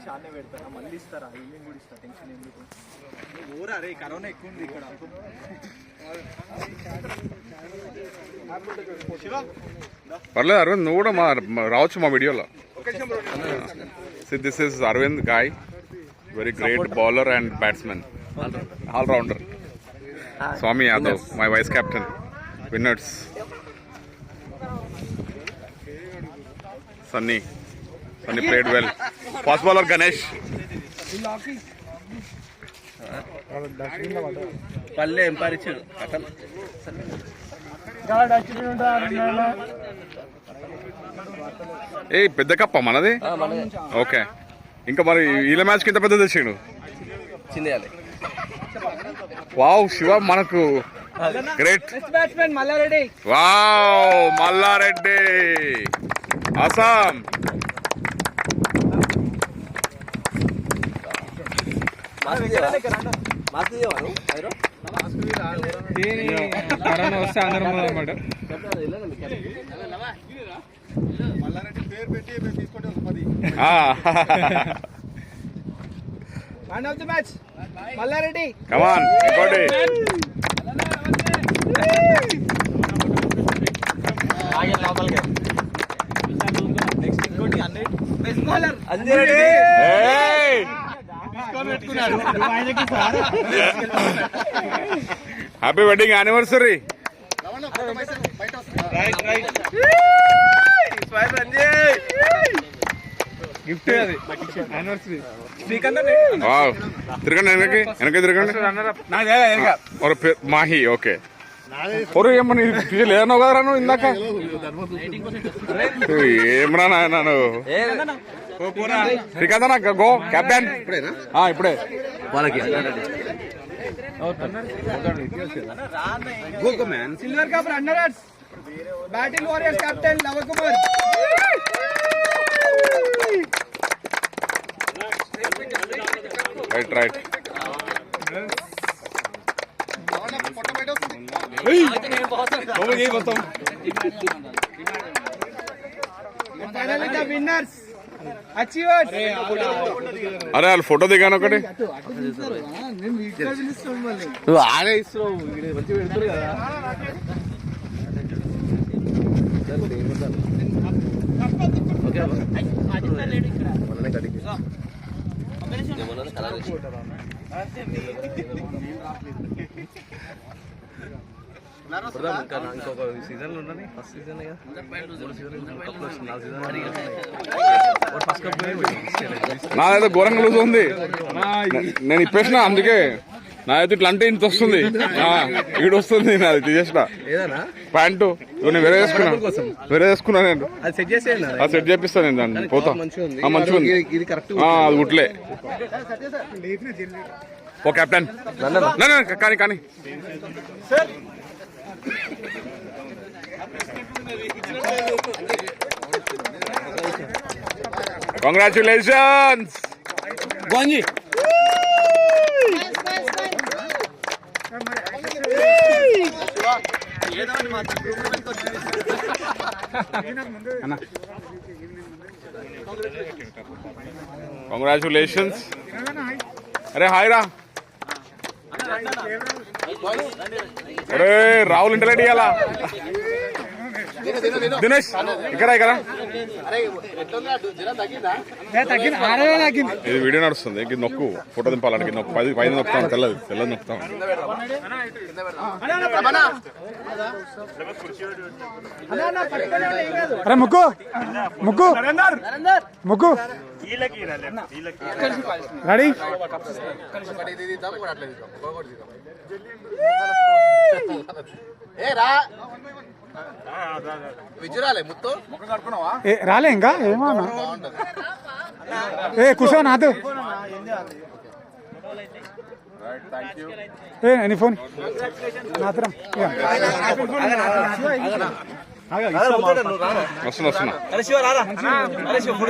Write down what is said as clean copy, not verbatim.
తీసి ఆడనే పెడతారా మళ్ళీ ఇస్తారా ఈవినింగ్ కూడా ఇస్తా టెన్షన్ ఎందుకు ఊరా రే కరోనా ఎక్కువ ఉంది ఇక్కడ పర్లేదు అరవింద్ నువ్వు కూడా రావచ్చు మా వీడియోలో. This is Arvind guy, very great bowler and batsmen, all rounder. Swami Yadav, my vice captain, winners. Sunny played well. Fast bowler Ganesh. పల్లె ఎంపారిచాడు ఏ పెద్ద కప్ప మనది. ఓకే, ఇంకా మరి వీళ్ళ మ్యాచ్ కింద పెద్ద తెచ్చిండు. వావ్ శివ మనకు great batsmen Malla Reddy. Wow Malla Reddy awesome. Corona వస్తే అందరం అన్నమాట. Man of the match Malla Reddy. Come on ఇంకోటి. Happy wedding anniversary. గిఫ్ట్ అది యానివర్సరీ. తిరగండి వెనక్కి తిరగండి. మాహి ఓకే. ఒరే ఏమని లేదన్నావు కదరా నువ్వు ఇందాక. ఏమరా నాయన శ్రీకాంత్ అన్న గో కెప్టెన్. ఇప్పుడే వాళ్ళకి silver cup runners battle warriors captain Lavakumar. Right winners achievers. అరే వాళ్ళు ఫోటో దిగాను ఒకటి. నువ్వు ఆడే ఇస్తున్నావు మంచిగా పెడతారు కదా. ఇంకొక సీజన్ ఉన్నది. ఫస్ట్ సీజన్ నాదైతే ఘోరంగా లూజ్ ఉంది. నేను ఇప్పేసిన అందుకే నాదైతే ఇట్లా అంటే ఇంత వస్తుంది. ఈడు వస్తుంది నాది తీసేసిన ప్యాంటు. నేను వేరే వేసుకున్నా నేను. అది సెట్ చేపిస్తాను నేను దాన్ని. పోతా మంచిగా ఉంది అది గుట్లే. ఓ కెప్టెన్ కానీ కంగ్రాచులేషన్స్ గోంజీ. కంగ్రాచులేషన్స్. అరే హాయ్ రా. అరే రాహుల్ ఇంటర్నెట్ ఇవ్వాలా. దినేష్ ఇక్కడ ఇది వీడియో నడుస్తుంది. ఇది నొక్కు ఫోటో దింపాలని నొక్కు. 5 నొక్కుతాం. తెల్లది నొక్కుతాం. అరే ముక్కు రెడీ. రాలే ఇంకా ఏమన్నా కూర్చో నాతో. నీ ఫోన్ మాత్రం వస్తున్నా